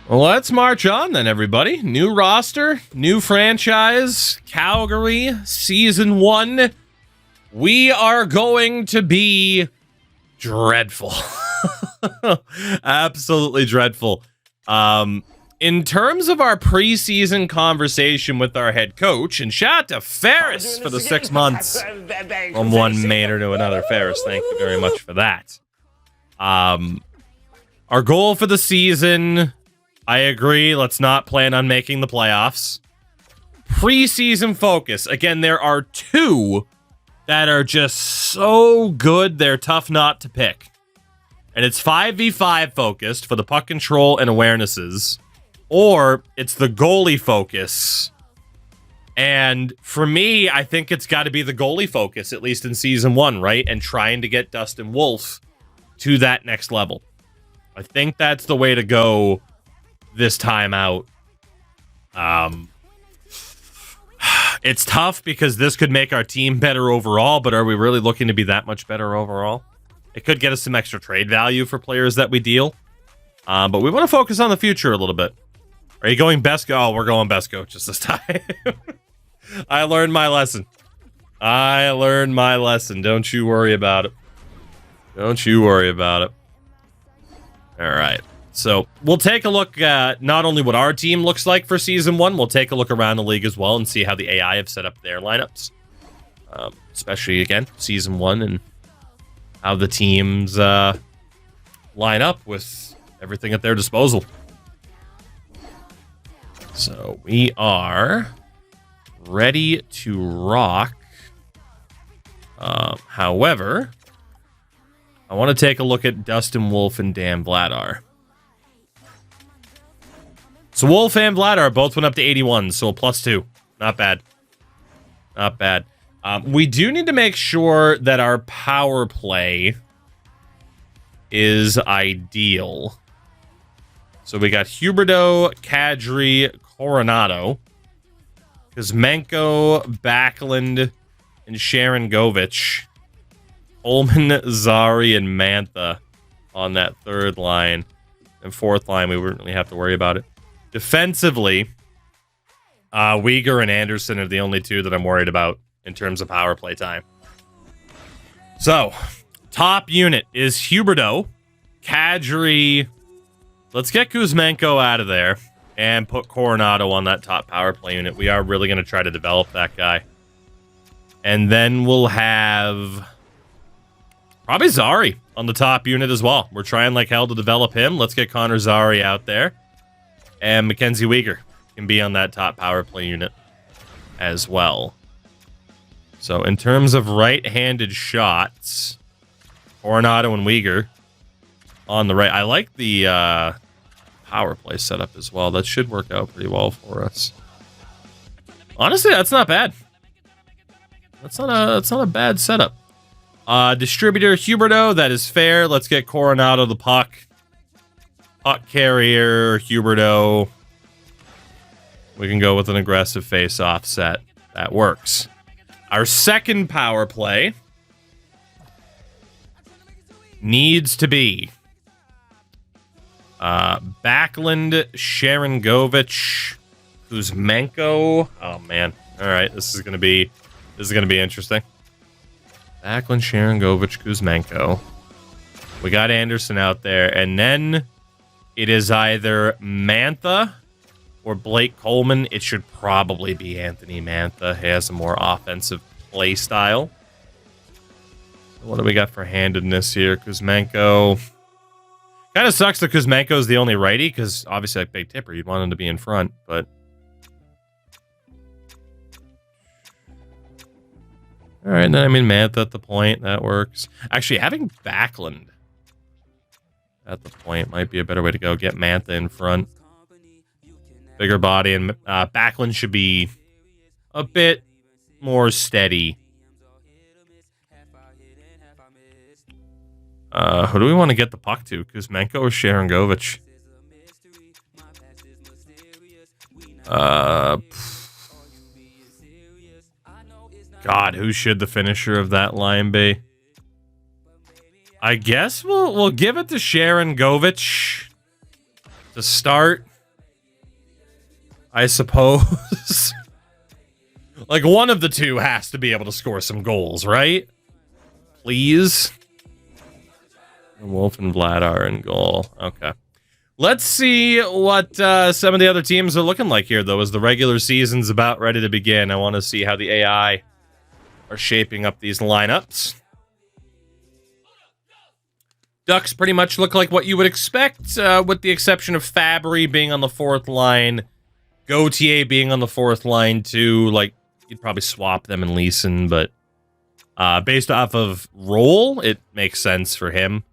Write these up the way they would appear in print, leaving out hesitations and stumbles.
Well, let's march on then, everybody. New roster, new franchise, Calgary, Season 1. We are going to be dreadful. Absolutely dreadful. In terms of our preseason conversation with our head coach, and shout out to Ferris for the 6 months from one Maynard to another. Ferris, thank you very much for that. Our goal for the season... I agree. Let's not plan on making the playoffs. Preseason focus. Again, there are two that are just so good, they're tough not to pick. And it's 5v5 focused for the puck control and awarenesses. Or it's the goalie focus. And for me, I think it's got to be the goalie focus, at least in Season 1, right? And trying to get Dustin Wolf to that next level. I think that's the way to go this time out. It's tough because this could make our team better overall, but are we really looking to be that much better overall? It could get us some extra trade value for players that we deal. But we want to focus on the future a little bit. Are you going best? Oh, we're going best coaches this time. I learned my lesson. Don't you worry about it. All right. So we'll take a look at not only what our team looks like for Season 1, we'll take a look around the league as well and see how the AI have set up their lineups. Especially, again, Season 1 and how the teams line up with everything at their disposal. So we are ready to rock. However, I want to take a look at Dustin Wolf and Dan Vladar. So Wolf and Vladar both went up to 81, so a +2. Not bad. We do need to make sure that our power play is ideal. So we got Huberdeau, Kadri, Coronado, Kuzmenko, Backlund, and Sharon Govich. Ullman, Zari, and Mantha on that third line. And fourth line, we wouldn't really have to worry about it. Defensively, Uyghur and Anderson are the only two that I'm worried about in terms of power play time. So, top unit is Huberdeau, Kadri. Let's get Kuzmenko out of there and put Coronado on that top power play unit. We are really going to try to develop that guy. And then we'll have probably Zari on the top unit as well. We're trying like hell to develop him. Let's get Connor Zari out there. And Mackenzie Uyghur can be on that top power play unit as well. So in terms of right-handed shots, Coronado and Uyghur on the right. I like the power play setup as well. That should work out pretty well for us. Honestly, that's not bad. That's not a bad setup. Distributor Huberdeau, that is fair. Let's get Coronado the puck. Puck carrier, Huberdeau. We can go with an aggressive face-off set. That works. Our second power play needs to be Backlund, Sharon Govich, Kuzmenko. Oh man! All right, this is gonna be interesting. Backlund, Sharon Govich, Kuzmenko. We got Anderson out there, and then it is either Mantha or Blake Coleman. It should probably be Anthony Mantha. He has a more offensive play style. What do we got for handedness here? Kuzmenko. Kind of sucks that Kuzmenko is the only righty, because obviously, like Big Tipper, you'd want him to be in front, but... All right, then I mean Mantha at the point. That works. Actually, having Backlund at the point might be a better way to go. Get Mantha in front. Bigger body, and Backlund should be a bit more steady. Who do we want to get the puck to? Kuzmenko or Sharon Govich? God, who should the finisher of that line be? I guess we'll give it to Sharon Govich to start. I suppose. Like, one of the two has to be able to score some goals, right? Please. Wolf and Vlad are in goal. Okay. Let's see what some of the other teams are looking like here, though, as the regular season's about ready to begin. I want to see how the AI are shaping up these lineups. Ducks pretty much look like what you would expect, with the exception of Fabry being on the fourth line, Gauthier being on the fourth line, too. Like, you'd probably swap them and Leeson, but based off of role, it makes sense for him.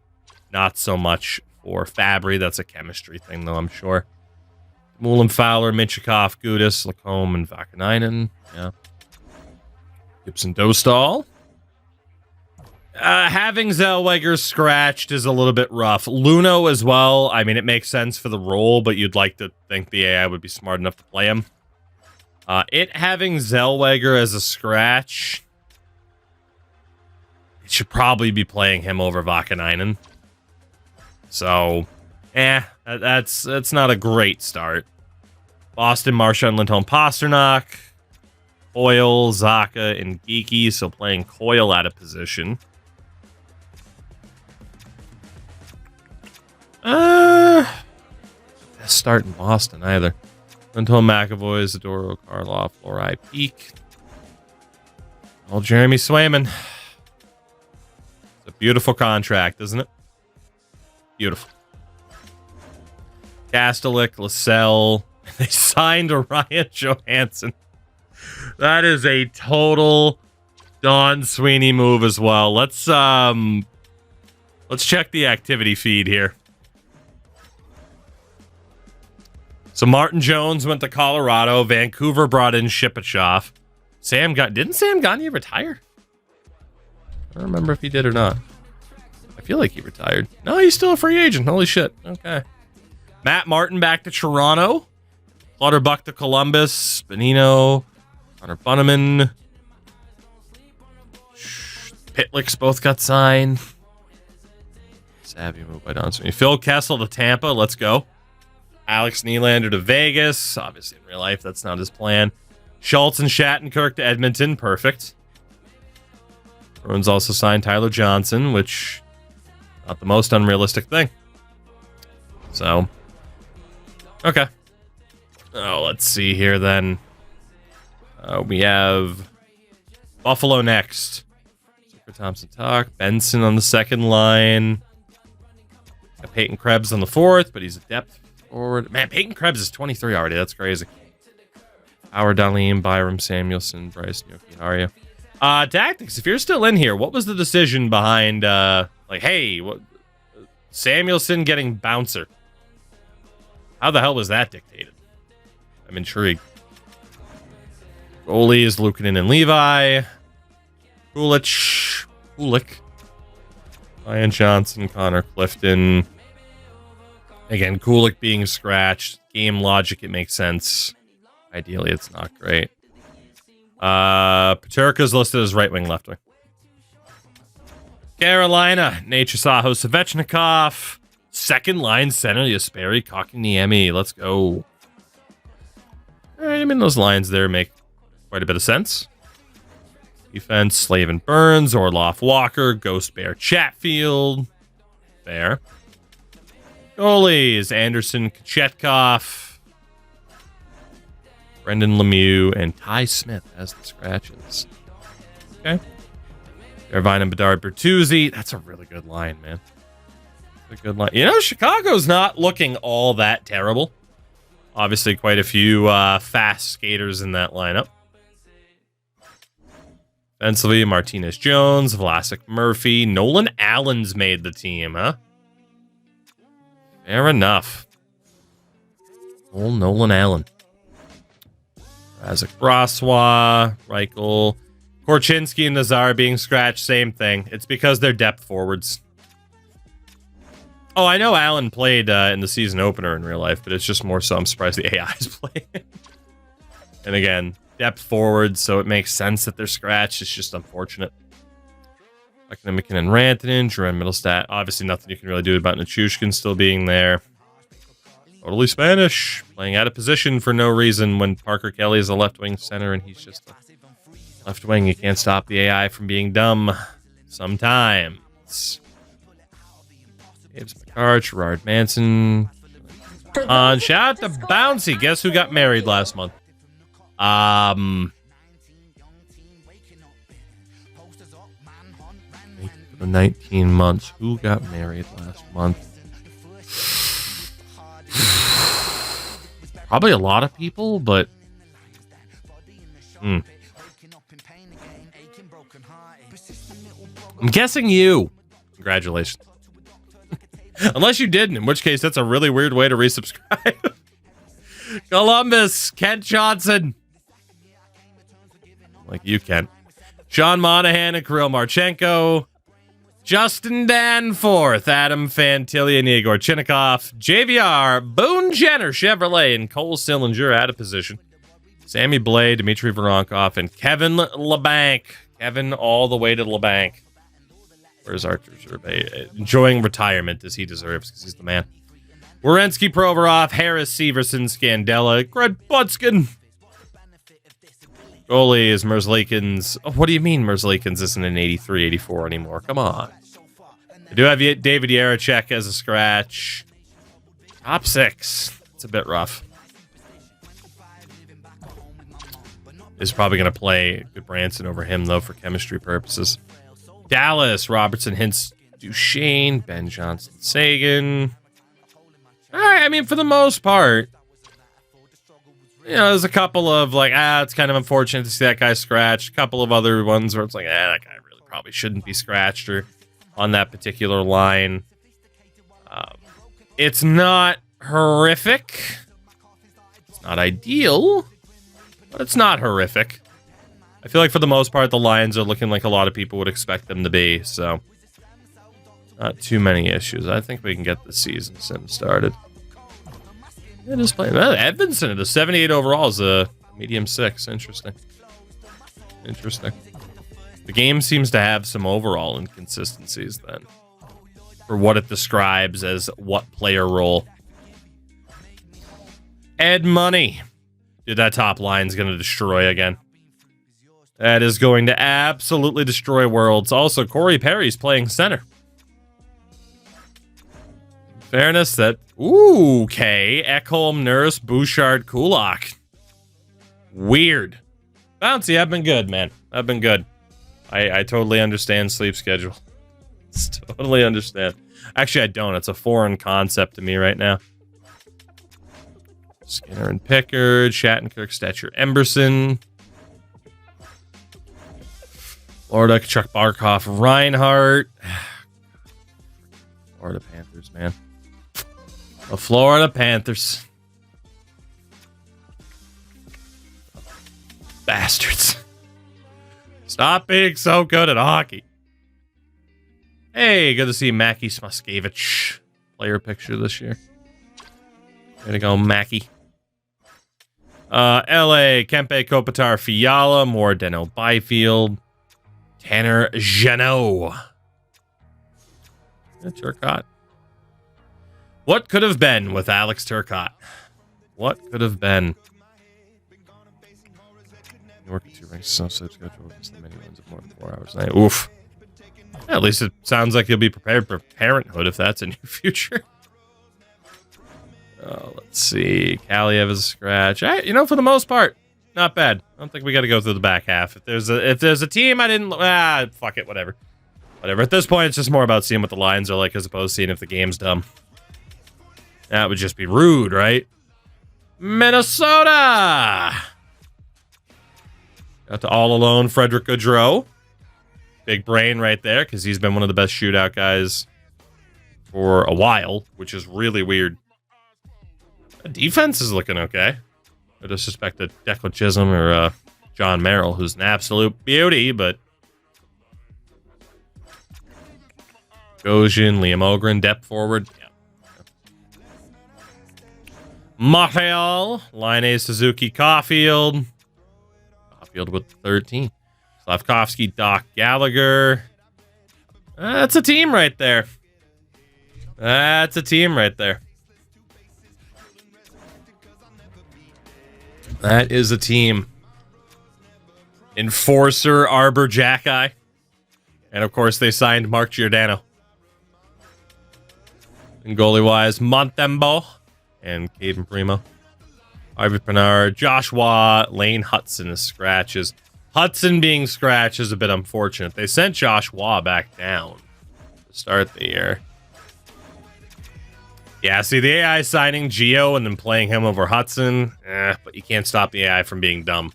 Not so much for Fabry. That's a chemistry thing, though, I'm sure. Mullen, Fowler, Minchikov, Gudis, Lacombe, and Vakanainen. Yeah. Gibson, Dostal. Having Zellweger scratched is a little bit rough. Luno as well. I mean, it makes sense for the role, but you'd like to think the AI would be smart enough to play him. It having Zellweger as a scratch, it should probably be playing him over Vakanainen. So, that's not a great start. Boston, Marchand, Lindholm, Pasternak, Coyle, Zaka, and Geeky. So playing Coyle out of position. Best start in Boston either. Lindholm, McAvoy, Zadoro, Karloff, Lorai, Peak. Old Jeremy Swayman. It's a beautiful contract, isn't it? Beautiful. Kastelik, Lascelles. They signed Ryan Johansson. That is a total Don Sweeney move as well. Let's check the activity feed here. So Martin Jones went to Colorado. Vancouver brought in Shipachyov. Didn't Sam Gagner retire? I don't remember if he did or not. I feel like he retired. No, he's still a free agent. Holy shit. Okay. Matt Martin back to Toronto. Clutterbuck to Columbus. Benino. Connor Bunneman. Pitlicks both got signed. Savvy move by Don Sweeney. Phil Kessel to Tampa. Let's go. Alex Nylander to Vegas. Obviously, in real life, that's not his plan. Schultz and Shattenkirk to Edmonton. Perfect. Bruins also signed Tyler Johnson, which not the most unrealistic thing. So, okay. Oh, let's see here then. We have Buffalo next. Super Thompson talk. Benson on the second line. Got Peyton Krebs on the fourth, but he's a depth forward. Man, Peyton Krebs is 23 already. That's crazy. Howard Dahlin, Byram Samuelson, Bryce Yoki. Tactics, if you're still in here, what was the decision behind, hey, Samuelson getting bouncer? How the hell was that dictated? I'm intrigued. Goalies, Luukkonen and Levi. Kulich. Ryan Johnson, Connor Clifton. Again, Kulich being scratched. Game logic, it makes sense. Ideally, it's not great. Paterka's listed as right wing, left wing. Carolina, Natusaho, Svechnikov. Second line center, Jesperi Kotkaniemi. Let's go. All right, I mean, those lines there make quite a bit of sense. Defense, Slavin Burns, Orloff Walker, Ghost Bear Chatfield. Fair. Goalies, Anderson Kachetkov, Brendan Lemieux, and Ty Smith as the scratches. Okay. Irvine and Bedard Bertuzzi. That's a really good line, man. A good line. You know, Chicago's not looking all that terrible. Obviously, quite a few fast skaters in that lineup. Offensively, Martinez Jones, Vlasic Murphy. Nolan Allen's made the team, huh? Fair enough. Old Nolan Allen. Razak Brassois, Reichel. Korchinski and Nazar being scratched, same thing. It's because they're depth forwards. Oh, I know Allen played in the season opener in real life, but it's just more so I'm surprised the AI is playing. And again, depth forwards, so it makes sense that they're scratched. It's just unfortunate. McKinnon, Rantanen, Jerome Middlestat. Obviously, nothing you can really do about Nichushkin still being there. Totally Spanish. Playing out of position for no reason when Parker Kelly is a left-wing center and he's just a left wing. You can't stop the AI from being dumb sometimes. James McCarr, Gerard Manson. Shout out to Bouncy. Guess who got married last month? 19 months. Who got married last month? Probably a lot of people, but I'm guessing you. Congratulations. Unless you didn't, in which case that's a really weird way to resubscribe. Columbus, Kent Johnson. Like you, Kent. Sean Monahan and Kirill Marchenko. Justin Danforth, Adam Fantilli, Igor Chinnikov, JVR, Boone Jenner, Chevrolet, and Cole Sillinger out of position. Sammy Blade, Dmitry Voronkov, and Kevin LeBanc. Kevin all the way to LeBanc. Where's Archer Zerbe? Enjoying retirement as he deserves because he's the man. Werenski, Provorov, Harris, Severson, Scandella, Greg Butskin. Goalie is Merzlikins. Oh, what do you mean Merzlikins isn't an 83, 84 anymore? Come on. I do have David Yarachek as a scratch. Top 6. It's a bit rough. Is probably going to play Goodbranson over him, though, for chemistry purposes. Dallas, Robertson, Hintz, Duchesne, Ben Johnson, Sagan. All right, I mean, for the most part, you know, there's a couple of like, it's kind of unfortunate to see that guy scratched. A couple of other ones where it's like, that guy really probably shouldn't be scratched or on that particular line. It's not horrific. It's not ideal, but it's not horrific. I feel like for the most part, the Lions are looking like a lot of people would expect them to be. So, not too many issues. I think we can get the season sim started. It is playing. Edmondson at a 78 overall is a medium 6. Interesting. Interesting. The game seems to have some overall inconsistencies then. For what it describes as what player role. Ed Money. Dude, that top line's going to destroy again. That is going to absolutely destroy worlds. Also, Corey Perry's playing center. Fairness, that... Ooh, okay. Ekholm, Nurse, Bouchard, Kulak. Weird. Bouncy, I've been good, man. I've been good. I totally understand sleep schedule. Totally understand. Actually, I don't. It's a foreign concept to me right now. Skinner and Pickard, Shattenkirk, Stetcher, Emberson. Florida, Chuck Barkhoff, Reinhardt. Florida Panthers, man. The Florida Panthers. Bastards. Stop being so good at hockey. Hey, good to see Mackie Smuskevich. Player picture this year. Way to go, Mackie. LA, Kempe, Kopitar, Fiala, Mordeno, Byfield, Tanner Jeannot. Turcotte. What could have been with Alex Turcotte? What could have been? Working 2 ranks, so schedule against the many ones of more than 4 hours a night. Oof. At least it sounds like you'll be prepared for parenthood if that's in your future. Let's see. Kaliev is a scratch. You know, for the most part, not bad. I don't think we got to go through the back half. If there's a team I didn't... fuck it, whatever. Whatever. At this point, it's just more about seeing what the lines are like as opposed to seeing if the game's dumb. That would just be rude, right? Minnesota! Got to all alone Frederick Gaudreau. Big brain right there, because he's been one of the best shootout guys for a while, which is really weird. The defense is looking okay. I just suspect that Declan Chisholm or John Merrill, who's an absolute beauty, but... Gojin, Liam Ogren, depth forward. Yeah. Montreal, Line Suzuki, Caulfield. Caulfield with 13. Slavkovsky, Doc Gallagher. That's a team right there. That's a team right there. That is a team. Enforcer, Arbor, Jackeye. And, of course, they signed Mark Giordano. And goalie-wise, Montembeau and Caden Primo. Harvey Pinard, Joshua, Lane Hudson is scratches. Hudson being scratched is a bit unfortunate. They sent Joshua back down to start the year. Yeah, see, the AI signing Gio and then playing him over Hudson, but you can't stop the AI from being dumb.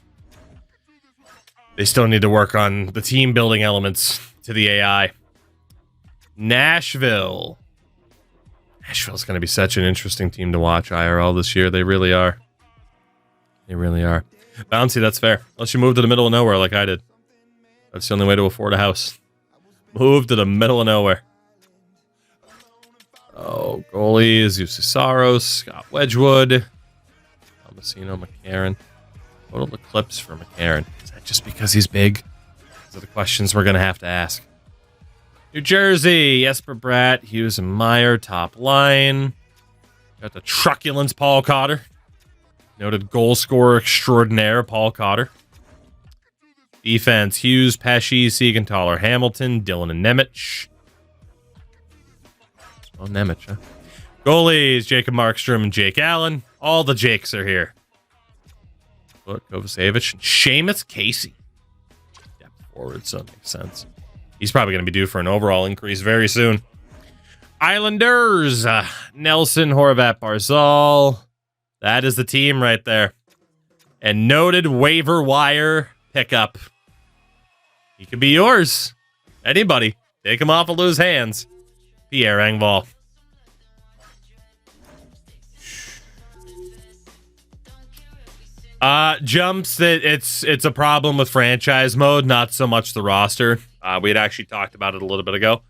They still need to work on the team building elements to the AI. Nashville. Nashville's going to be such an interesting team to watch IRL this year. They really are. They really are. Bouncy, that's fair. Unless you move to the middle of nowhere like I did. That's the only way to afford a house. Move to the middle of nowhere. Oh, goalies. UC Saros, Scott Wedgwood. Tomasino, McCarron. Total eclipse for McCarron. Is that just because he's big? Those are the questions we're going to have to ask. New Jersey. Jesper Bratt, Hughes and Meyer. Top line. Got the truculence Paul Cotter. Noted goal scorer extraordinaire, Paul Cotter. Defense, Hughes, Pesci, Siegenthaler, Hamilton, Dylan and Nemec. Oh, Nemec, huh? Goalies, Jacob Markstrom and Jake Allen. All the Jakes are here. Kovacevic and Seamus Casey. Depth forward, so that makes sense. He's probably going to be due for an overall increase very soon. Islanders, Nelson, Horvat, Barzal. That is the team right there. And noted waiver wire pickup. He could be yours. Anybody. Take him off of loose hands. Pierre Engvall. Jumps that it's a problem with franchise mode, not so much the roster. We had actually talked about it a little bit ago.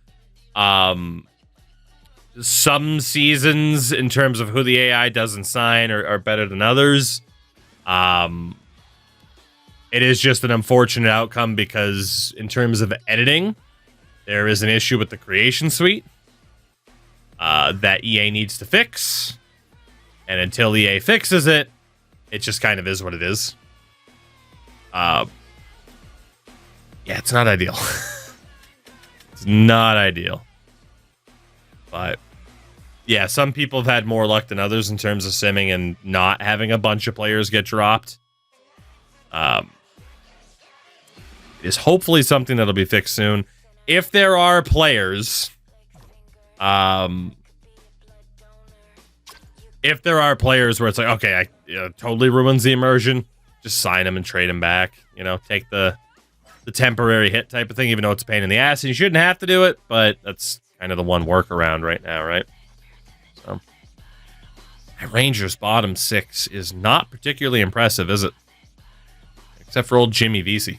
Some seasons, in terms of who the AI doesn't sign, are better than others. It is just an unfortunate outcome because, in terms of editing, there is an issue with the creation suite that EA needs to fix. And until EA fixes it, it just kind of is what it is. Yeah, it's not ideal. It's not ideal. But yeah, some people have had more luck than others in terms of simming and not having a bunch of players get dropped. It is hopefully something that'll be fixed soon. If there are players, if there are players where it's like, okay, totally ruins the immersion, just sign them and trade them back. You know, take the temporary hit type of thing, even though it's a pain in the ass and you shouldn't have to do it, but that's kind of the one workaround right now, right? So, Rangers bottom six is not particularly impressive, is it? Except for old Jimmy Vesey.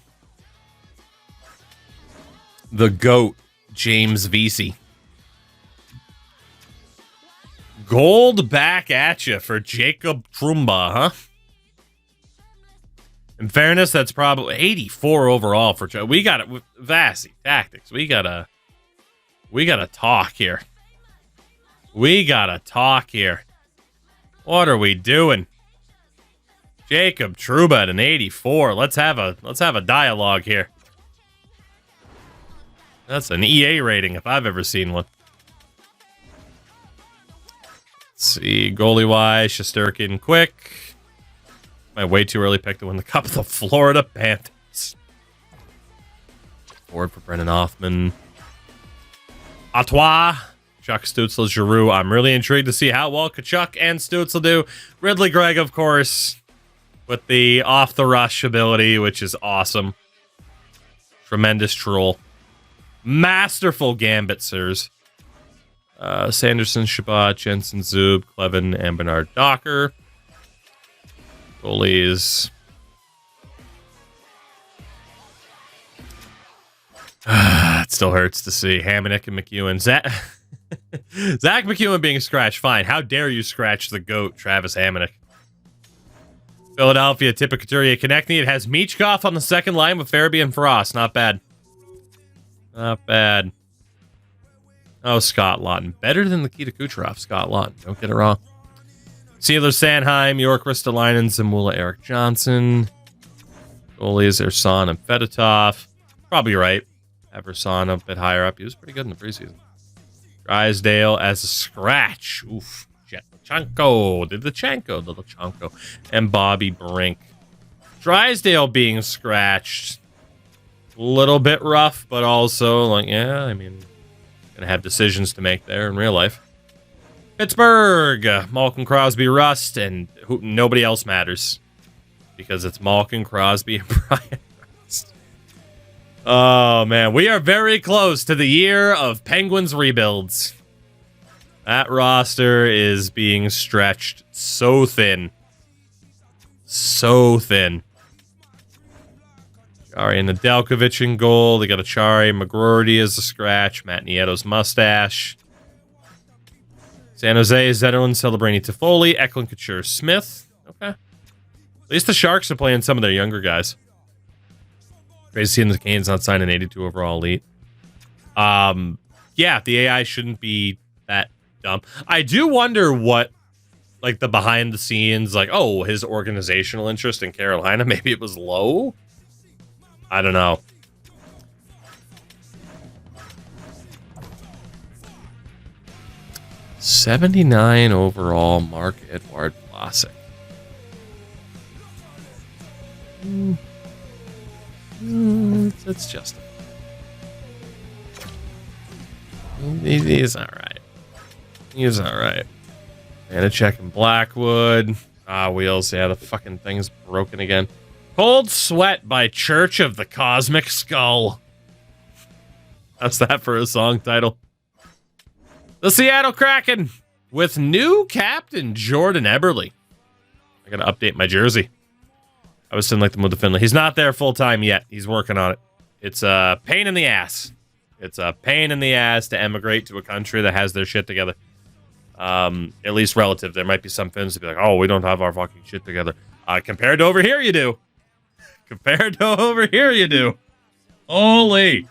The GOAT, James Vesey. Gold back at you for Jacob Trumba, huh? In fairness, that's probably 84 overall for Joe. We got it with Vasi Tactics. We gotta talk here. We gotta talk here. What are we doing? Jacob Trouba at an 84. Let's have a dialogue here. That's an EA rating if I've ever seen one. Let's see, goalie-wise, Shesterkin, Quick. My way too early pick to win the Cup of the Florida Panthers. Forward for Brendan Hoffman. Artois. Chuck, Stützle, Giroux. I'm really intrigued to see how well Kachuk and Stützle do. Ridley Gregg, of course, with the off-the-rush ability, which is awesome. Tremendous troll. Masterful gambit, sirs. Sanderson, Shabbat, Jensen, Zub, Clevin, and Bernard Docker. Goalies. It still hurts to see Hamonic and McEwen. Zach McEwen being scratched, fine. How dare you scratch the GOAT, Travis Hamonic? Philadelphia, Tipa Couturier, Konechny. It has Michkov on the second line with Farabee and Frost. Not bad. Not bad. Oh, Scott Lawton. Better than Nikita Kucherov, Scott Lawton. Don't get it wrong. Sealer Sanheim, York Ristolainen, Zamula Eric Johnson. Goalies Ersan and Fedotov. Probably right. Have Ersan a bit higher up. He was pretty good in the preseason. Drysdale as a scratch. Oof. Lachanko. And Bobby Brink. Drysdale being scratched. A little bit rough, but also, like, yeah, I mean, gonna have decisions to make there in real life. Pittsburgh, Malkin, Crosby, Rust, and nobody else matters because it's Malkin, Crosby, and Brian Rust. Oh, man, we are very close to the year of Penguins rebuilds. That roster is being stretched so thin. So thin. Chari and Nedeljkovic in goal. They got a Chari, McGroarty as a scratch. Matt Nieto's mustache. San Jose, Zetterlund, Celebrini, Toffoli, Eklund, Couture, Smith. Okay. At least the Sharks are playing some of their younger guys. Crazy seeing the Canes not sign an 82 overall elite. Yeah, the AI shouldn't be that dumb. I do wonder what, like, the behind the scenes, like, oh, his organizational interest in Carolina, maybe it was low? I don't know. '79 overall, Mark Edward Vlasic. It's just... He's alright. He's alright. Vanacek and Blackwood. Wheels. Yeah, the fucking thing's broken again. Cold Sweat by Church of the Cosmic Skull. How's that for a song title? The Seattle Kraken with new captain Jordan Eberle. I gotta update my jersey. I was sitting like the move to Finland. He's not there full time yet. He's working on it. It's a pain in the ass. It's a pain in the ass to emigrate to a country that has their shit together. At least relative. There might be some Finns to be like, oh, we don't have our fucking shit together. Compared to over here, you do. Compared to over here, you do. Holy.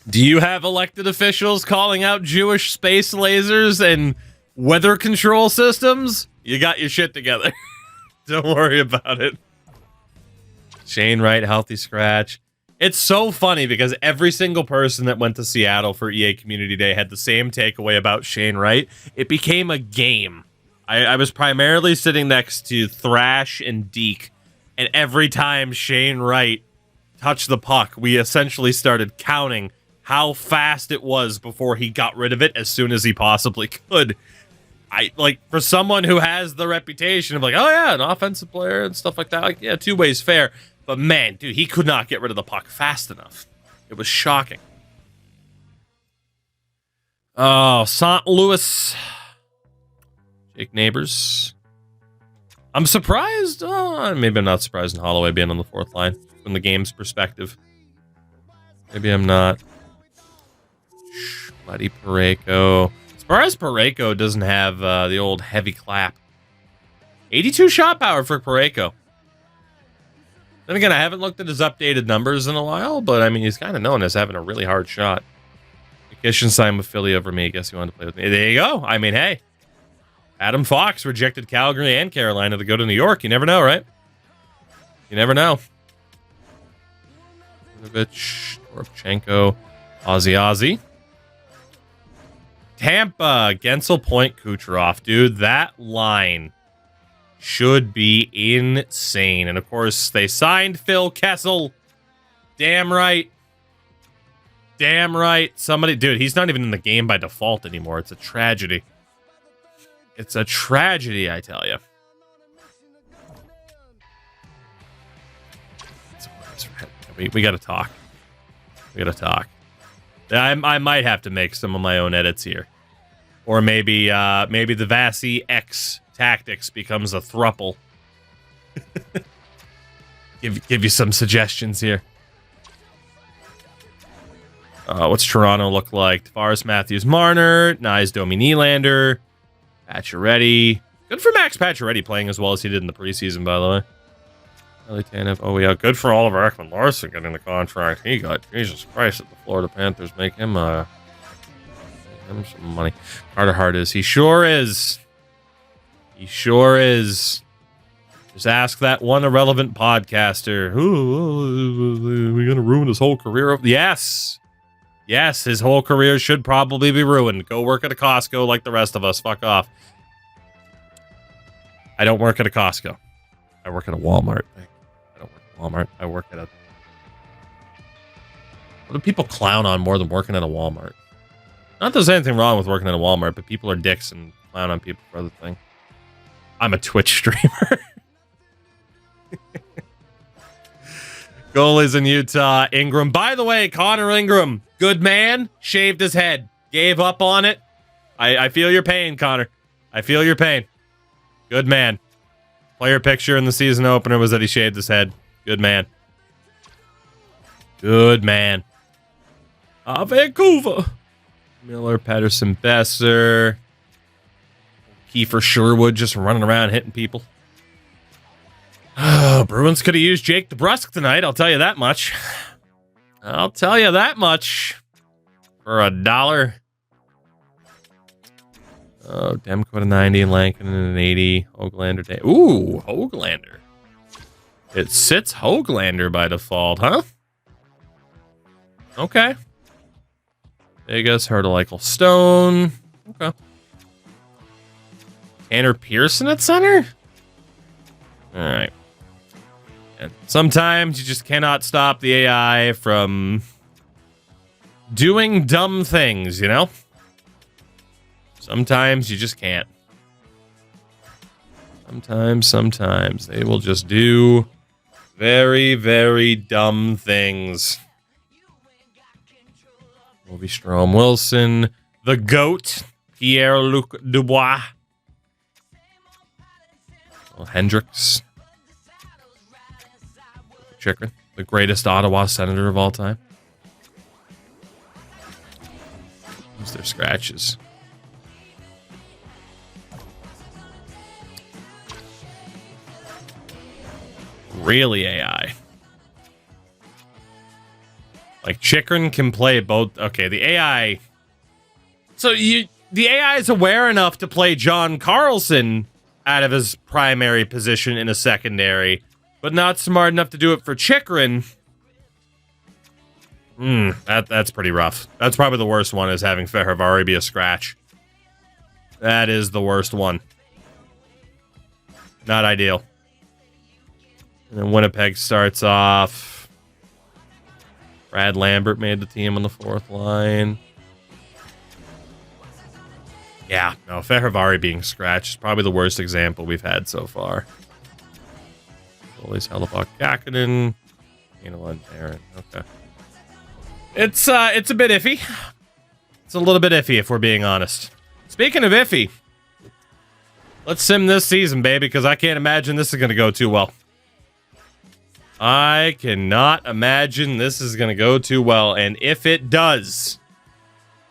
Do you have elected officials calling out Jewish space lasers and weather control systems? You got your shit together. Don't worry about it. Shane Wright, healthy scratch. It's so funny because every single person that went to Seattle for EA Community Day had the same takeaway about Shane Wright. It became a game. I was primarily sitting next to Thrash and Deke, and every time Shane Wright touched the puck, we essentially started counting how fast it was before he got rid of it as soon as he possibly could. For someone who has the reputation of like, oh yeah, an offensive player and stuff like that, like, yeah, two ways fair. But man, dude, he could not get rid of the puck fast enough. It was shocking. Oh, St. Louis. Jake Neighbors. I'm surprised. Oh, maybe I'm not surprised in Holloway being on the fourth line from the game's perspective. Maybe I'm not. Buddy Parayko. As far as Parayko doesn't have the old heavy clap. 82 shot power for Parayko. Then again, I haven't looked at his updated numbers in a while, but I mean, he's kind of known as having a really hard shot. Kishin signed with Philly over me. I guess he wanted to play with me. There you go. I mean, hey. Adam Fox rejected Calgary and Carolina to go to New York. You never know, right? You never know. Toropchenko, Ozzy. Tampa, Gensel, Point, Kucherov. Dude, that line should be insane. And, of course, they signed Phil Kessel. Damn right. Damn right. Somebody... Dude, he's not even in the game by default anymore. It's a tragedy. It's a tragedy, I tell you. We got to talk. We got to talk. I might have to make some of my own edits here. Or maybe the Vasi X tactics becomes a thruple. give you some suggestions here. What's Toronto look like? Tavares, Matthews, Marner, Nyes, Domi, Nylander, Pacioretty. Good for Max Pacioretty playing as well as he did in the preseason, by the way. Ellie Tanev. Oh, yeah. Good for Oliver Ekman-Larsson getting the contract he got. Jesus Christ, did the Florida Panthers make him Give him some money. Carter Hart is. He sure is. He sure is. Just ask that one irrelevant podcaster. Ooh, we're going to ruin his whole career? Yes. Yes, his whole career should probably be ruined. Go work at a Costco like the rest of us. Fuck off. I don't work at a Costco. I work at a Walmart. I don't work at Walmart. I work at a... What do people clown on more than working at a Walmart? Not that there's anything wrong with working at a Walmart, but people are dicks and clown on people for other things. I'm a Twitch streamer. Goalies in Utah. Ingram. By the way, Connor Ingram, good man, shaved his head. Gave up on it. I feel your pain, Connor. I feel your pain. Good man. Player picture in the season opener was that he shaved his head. Good man. Good man. Vancouver. Miller, Patterson, Besser. Kiefer Sherwood just running around hitting people. Oh, Bruins could have used Jake DeBrusk tonight, I'll tell you that much. I'll tell you that much. For $1. Oh, Demko at a 90 and Lankin at an 80. Hoglander day. Ooh, Hoglander. It sits Hoglander by default, huh? Okay. Vegas, Hurdle, Eichel, Stone. Okay. Tanner Pearson at center? All right. And sometimes you just cannot stop the AI from doing dumb things, you know? Sometimes you just can't. Sometimes they will just do very, very dumb things. Ovi Strom Wilson, the GOAT, Pierre-Luc Dubois. Well, Hendricks. Chikrin, the greatest Ottawa Senator of all time. Use their scratches. Really AI. Like Chikrin can play both. Okay, the AI. So the AI is aware enough to play John Carlson out of his primary position in a secondary, but not smart enough to do it for Chikrin. That's pretty rough. That's probably the worst one, is having Fehervari be a scratch. That is the worst one. Not ideal. And then Winnipeg starts off. Brad Lambert made the team on the fourth line. Yeah, no, Fehervari being scratched is probably the worst example we've had so far. Goalies, Hellebuck, Kakinen, Heinela, and Aaron. Okay. It's a bit iffy. It's a little bit iffy, if we're being honest. Speaking of iffy, let's sim this season, baby, because I can't imagine this is going to go too well. I cannot imagine this is going to go too well, and if it does,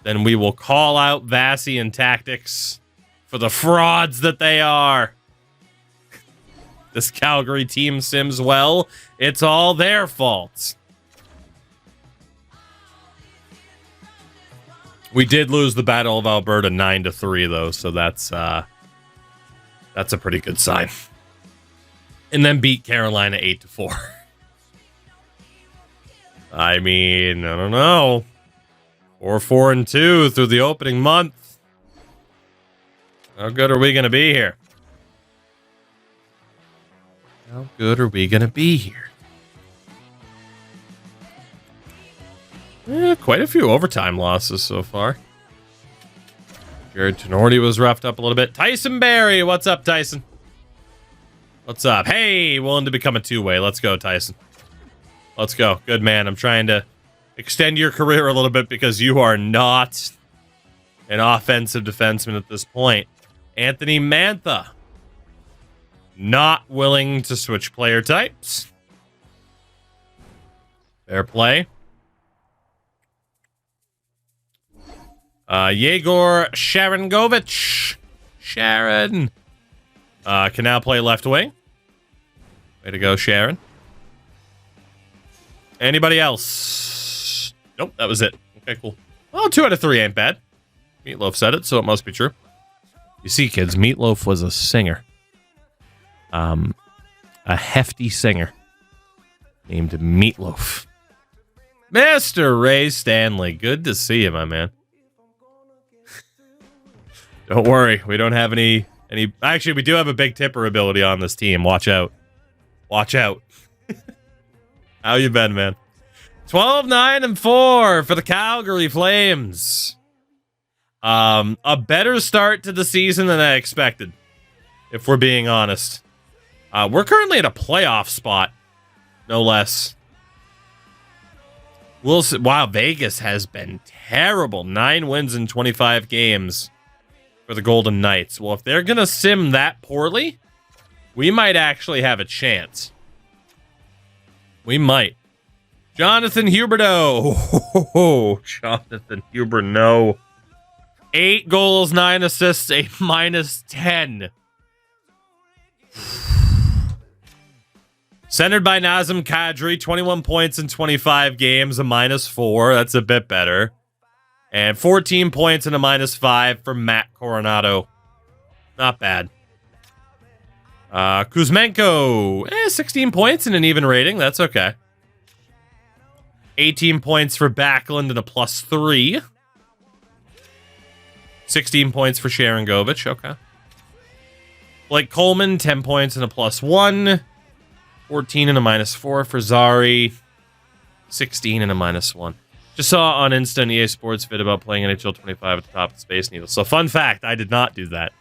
then we will call out Vasi and Tactics for the frauds that they are. This Calgary team sims well. It's all their fault. We did lose the Battle of Alberta 9-3, though, so that's a pretty good sign. And then beat Carolina 8-4. I mean, I don't know. 4-4-2 through the opening month. How good are we going to be here? How good are we going to be here? Quite a few overtime losses so far. Jared Tenorti was roughed up a little bit. Tyson Berry, what's up, Tyson? What's up? Hey, willing to become a two-way. Let's go, Tyson. Let's go. Good man. I'm trying to extend your career a little bit because you are not an offensive defenseman at this point. Anthony Mantha. Not willing to switch player types. Fair play. Yegor Sharangovich. Sharon. Can now play left wing. Way to go, Sharon. Anybody else? Nope, that was it. Okay, cool. Well, 2 out of 3 ain't bad. Meatloaf said it, so it must be true. You see, kids, Meatloaf was a singer. A hefty singer named Meatloaf. Mr. Ray Stanley, good to see you, my man. Don't worry, we don't have any. Actually, we do have a big tipper ability on this team. Watch out. Watch out. How you been, man? 12-9-4 for the Calgary Flames. A better start to the season than I expected, if we're being honest. We're currently at a playoff spot, no less. We'll see. Wow, Vegas has been terrible. 9 wins in 25 games for the Golden Knights. Well, if they're going to sim that poorly, we might actually have a chance. We might. Jonathan Huberdeau. Oh, Jonathan Huberdeau. 8 goals, 9 assists, a -10. Centered by Nazem Kadri, 21 points in 25 games, a -4. That's a bit better. And 14 points and a -5 for Matt Coronado. Not bad. Kuzmenko, 16 points and an even rating. That's okay. 18 points for Backlund and a +3. 16 points for Sharon Govich. Okay. Blake Coleman, 10 points and a +1. 14 and a -4 for Zari. 16 and a -1. Just saw on Insta and EA Sports vid about playing NHL 25 at the top of the Space Needle. So fun fact, I did not do that.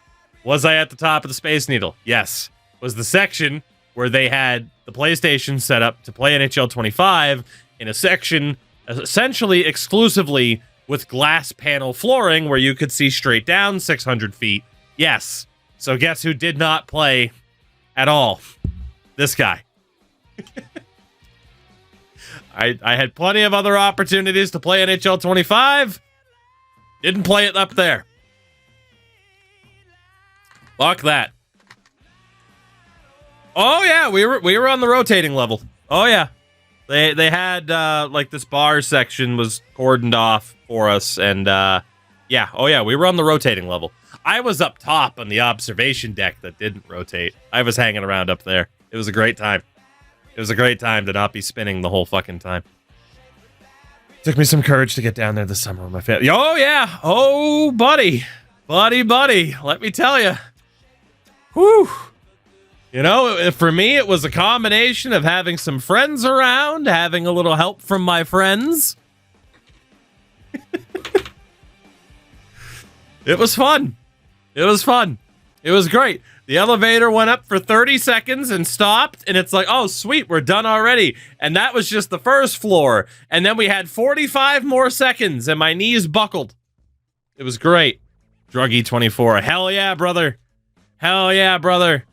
Was I at the top of the Space Needle? Yes. Was the section where they had the PlayStation set up to play NHL 25 in a section essentially exclusively with glass panel flooring where you could see straight down 600 feet. Yes. So guess who did not play at all? This guy. I had plenty of other opportunities to play NHL 25. Didn't play it up there. Fuck that. Oh yeah, we were on the rotating level. Oh yeah. They had like this bar section was cordoned off for us, and yeah, oh yeah, we were on the rotating level. I was up top on the observation deck that didn't rotate. I was hanging around up there. It was a great time. It was a great time to not be spinning the whole fucking time. Took me some courage to get down there this summer with my family. Oh yeah, oh buddy, let me tell you. Whew. You know, for me, it was a combination of having some friends around, having a little help from my friends. It was fun. It was fun. It was great. The elevator went up for 30 seconds and stopped, and it's like, oh, sweet, we're done already. And that was just the first floor. And then we had 45 more seconds, and my knees buckled. It was great. Druggy24. Hell yeah, brother. Hell yeah, brother.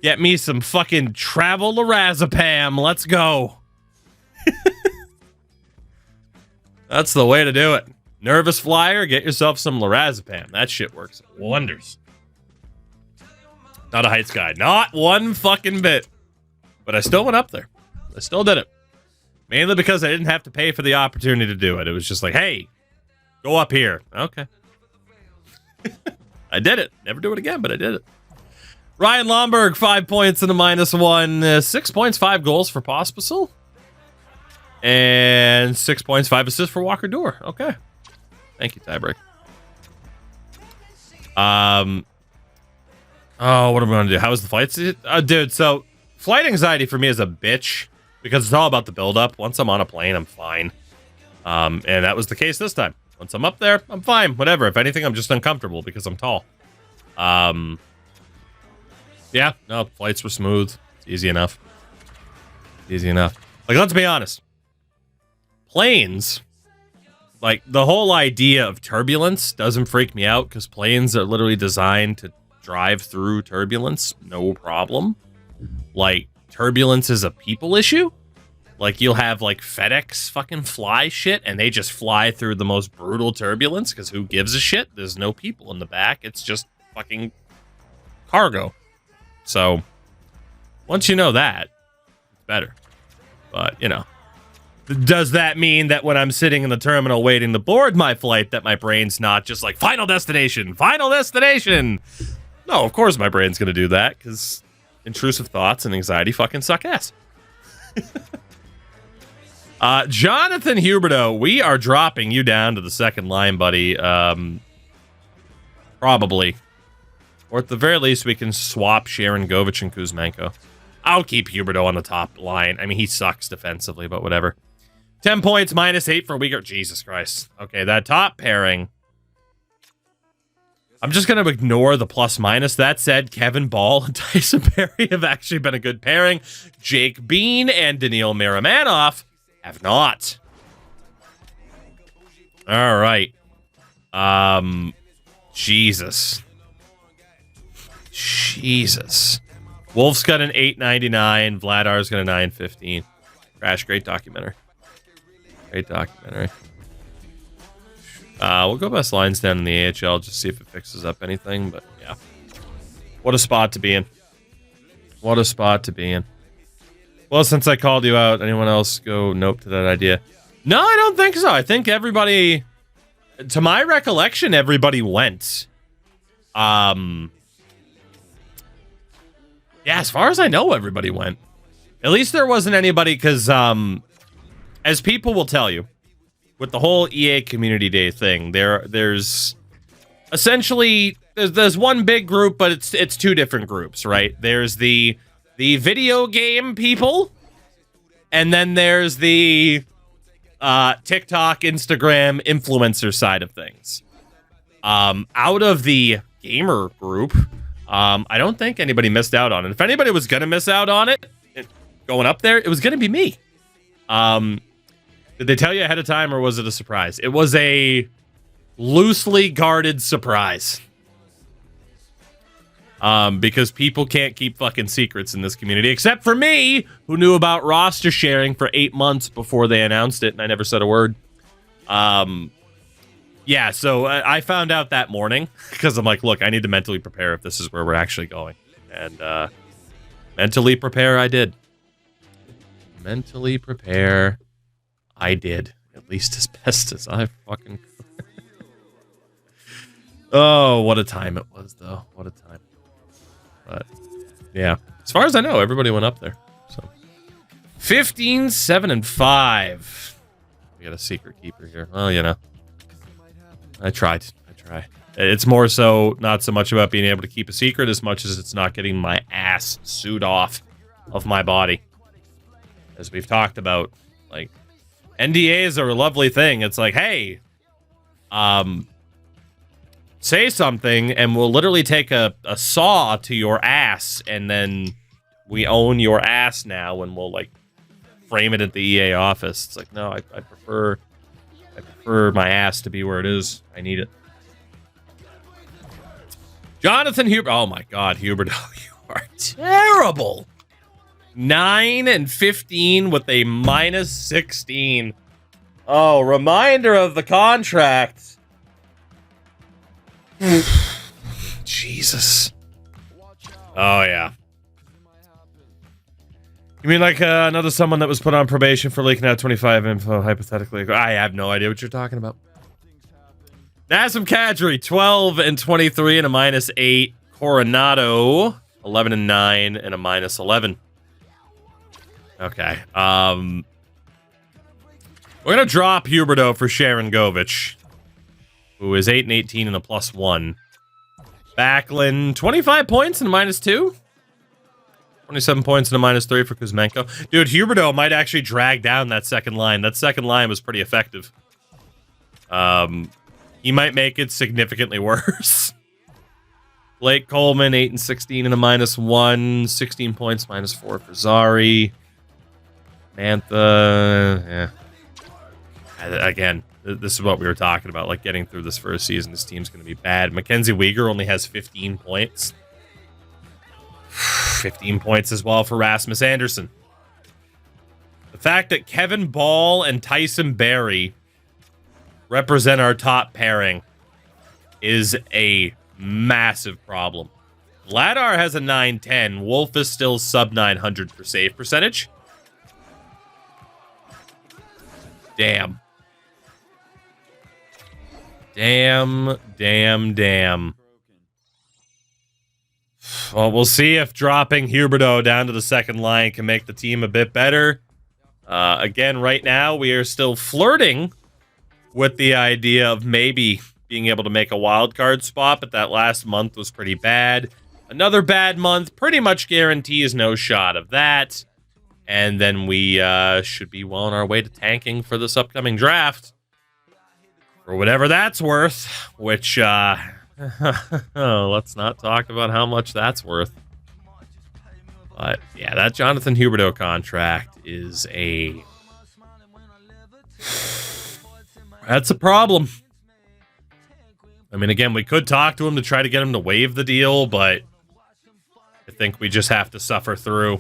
Get me some fucking travel lorazepam. Let's go. That's the way to do it. Nervous flyer, get yourself some lorazepam. That shit works wonders. Not a heights guy. Not one fucking bit. But I still went up there. I still did it. Mainly because I didn't have to pay for the opportunity to do it. It was just like, hey, go up here. Okay. I did it. Never do it again, but I did it. Ryan Lomberg, 5 points and a -1. 6 points, 5 goals for Pospisil. And 6 points, 5 assists for Walker Door. Okay. Thank you, tiebreak. Oh, what am I going to do? How was the flight? Dude, so flight anxiety for me is a bitch because it's all about the build-up. Once I'm on a plane, I'm fine. And that was the case this time. Once I'm up there, I'm fine. Whatever. If anything, I'm just uncomfortable because I'm tall. Yeah, no, flights were smooth. It's easy enough. Easy enough. Like, let's be honest. Planes, like, the whole idea of turbulence doesn't freak me out because planes are literally designed to drive through turbulence, no problem. Like, turbulence is a people issue. Like, you'll have, like, FedEx fucking fly shit, and they just fly through the most brutal turbulence because who gives a shit? There's no people in the back. It's just fucking cargo. So, once you know that, it's better. But, you know, Does that mean that when I'm sitting in the terminal waiting to board my flight that my brain's not just like, final destination, final destination? No, of course my brain's going to do that because intrusive thoughts and anxiety fucking suck ass. Jonathan Huberto, we are dropping you down to the second line, buddy. Probably. Or at the very least, we can swap Sharon Govich and Kuzmenko. I'll keep Huberto on the top line. I mean, he sucks defensively, but whatever. 10 points, -8 for Weegar. Jesus Christ. Okay, that top pairing. I'm just going to ignore the plus-minus. That said, Kevin Ball and Tyson Barrie have actually been a good pairing. Jake Bean and Daniil Miromanov have not. All right. Jesus. Wolf's got an 8.99. Vladar's got a 9.15. Crash, great documentary. We'll go best lines down in the AHL, just see if it fixes up anything, but yeah. What a spot to be in. Well, since I called you out, anyone else go nope to that idea? No, I don't think so. I think everybody, to my recollection, everybody went. Yeah, as far as I know, everybody went. At least there wasn't anybody, because, as people will tell you, with the whole EA Community Day thing, there's essentially there's one big group, but it's two different groups, right? There's the video game people, and then there's the TikTok, Instagram influencer side of things. Out of the gamer group, I don't think anybody missed out on it. If anybody was gonna miss out on it, going up there, it was gonna be me. Did they tell you ahead of time, or was it a surprise? It was a loosely guarded surprise. Because people can't keep fucking secrets in this community, except for me, who knew about roster sharing for 8 months before they announced it, and I never said a word. Yeah, so I found out that morning, because I'm like, look, I need to mentally prepare if this is where we're actually going. And mentally prepare I did. Mentally prepare I did. At least as best as I fucking could. Oh, what a time it was, though. What a time. But, yeah. As far as I know, everybody went up there. So 15, 7, and 5. We got a secret keeper here. Well, you know. I try. It's more so, not so much about being able to keep a secret as much as it's not getting my ass sued off of my body. As we've talked about, like, NDAs are a lovely thing. It's like, hey, say something and we'll literally take a saw to your ass and then we own your ass now and we'll, like, frame it at the EA office. It's like, no, I prefer my ass to be where it is. I need it. Jonathan Hubert. Oh my God, Hubert. Oh, you are terrible. 9 and 15 with a -16. Oh, reminder of the contract. Jesus. Oh, yeah. You mean like another someone that was put on probation for leaking out 25 info, hypothetically? I have no idea what you're talking about. Nazem Kadri, 12 and 23 and a -8. Coronado, 11 and 9 and a -11. Okay. We're gonna drop Huberto for Sharon Govich, who is 8 and 18 and a +1. Backlund, 25 points and a -2. 27 points and a -3 for Kuzmenko. Dude, Huberto might actually drag down that second line. That second line was pretty effective. He might make it significantly worse. Blake Coleman, 8 and 16 and a -1. 16 points, -4 for Zari. Mantha, yeah. Again, this is what we were talking about, like getting through this first season. This team's going to be bad. Mackenzie Weegar only has 15 points. 15 points as well for Rasmus Andersson. The fact that Kevin Ball and Tyson Barrie represent our top pairing is a massive problem. Vladar has a 910. Wolf is still sub 900 for save percentage. Damn. Damn. Well, we'll see if dropping Huberdeau down to the second line can make the team a bit better. Again, right now, we are still flirting with the idea of maybe being able to make a wild card spot, but that last month was pretty bad. Another bad month pretty much guarantees no shot of that. And then we should be well on our way to tanking for this upcoming draft. For whatever that's worth, which, let's not talk about how much that's worth. But, yeah, that Jonathan Huberdeau contract is a... That's a problem. I mean, again, we could talk to him to try to get him to waive the deal, but I think we just have to suffer through.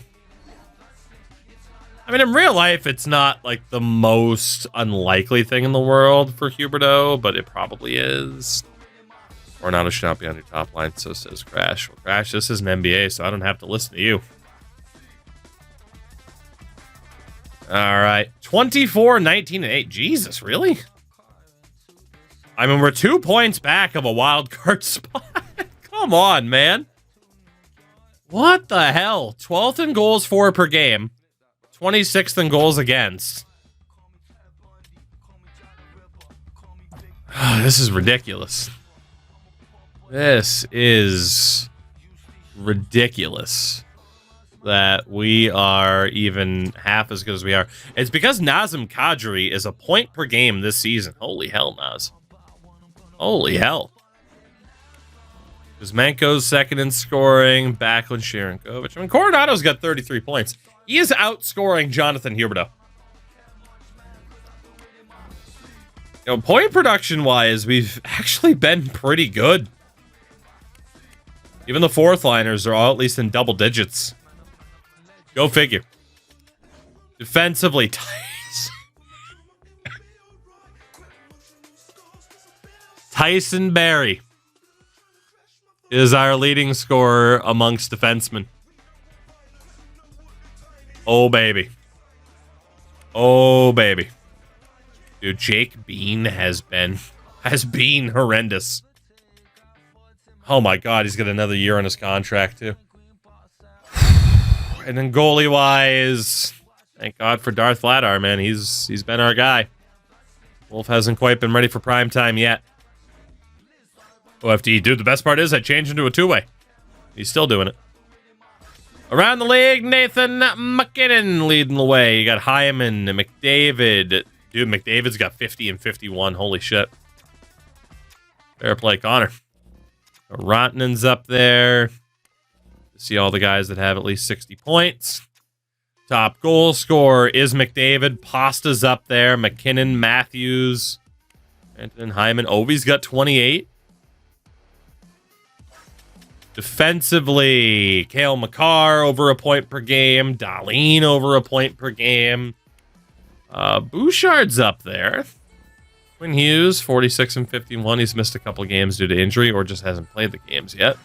I mean, in real life, it's not like the most unlikely thing in the world for Huberdeau, but it probably is. Ornato should not be on your top line, so says Crash. Well, Crash, this is an NBA, so I don't have to listen to you. All right. 24, 19, and 8. Jesus, really? I mean, we're 2 points back of a wild card spot. Come on, man. What the hell? 12th in goals for per game. 26th in goals against. This is ridiculous. This is ridiculous that we are even half as good as we are. It's because Nazem Kadri is a point per game this season. Holy hell, Naz. Holy hell. Kuzmenko's second in scoring. Backlund, Sharangovich. I mean, Coronato's got 33 points. He is outscoring Jonathan Huberdeau. You know, point production-wise, we've actually been pretty good. Even the fourth liners are all at least in double digits. Go figure. Defensively, Tyson Barrie is our leading scorer amongst defensemen. Oh, baby. Oh, baby. Dude, Jake Bean has been horrendous. Oh, my God. He's got another year on his contract, too. And then goalie-wise, thank God for Darth Vladar, man. He's been our guy. Wolf hasn't quite been ready for prime time yet. OFD, dude, the best part is I changed into a two-way. He's still doing it. Around the league, Nathan McKinnon leading the way. You got Hyman, McDavid. Dude, McDavid's got 50 and 51. Holy shit. Fair play, Connor. Rantanen's up there. See all the guys that have at least 60 points. Top goal scorer is McDavid. Pasta's up there. McKinnon, Matthews, Anton Hyman. Ovi's got 28. Defensively, Cale Makar over a point per game. Dahlin over a point per game. Bouchard's up there. Quinn Hughes, 46 and 51. He's missed a couple games due to injury or just hasn't played the games yet.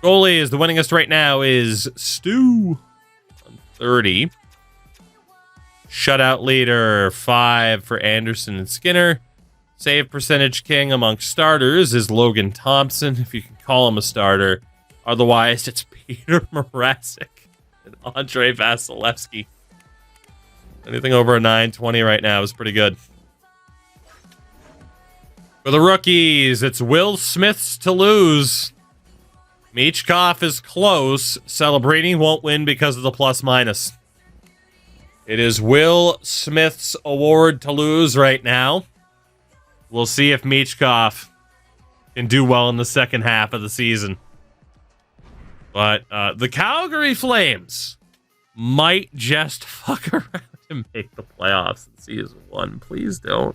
Goalie is the winningest right now is Stu on 30. Shutout leader, 5 for Anderson and Skinner. Save percentage king amongst starters is Logan Thompson, if you can call him a starter. Otherwise, it's Peter Mrazek and Andrei Vasilevsky. Anything over a 920 right now is pretty good. For the rookies, it's Will Smith's to lose. Michkov is close. Celebrini won't win because of the plus-minus. It is Will Smith's award to lose right now. We'll see if Michkov can do well in the second half of the season. But the Calgary Flames might just fuck around and make the playoffs in season 1. Please don't.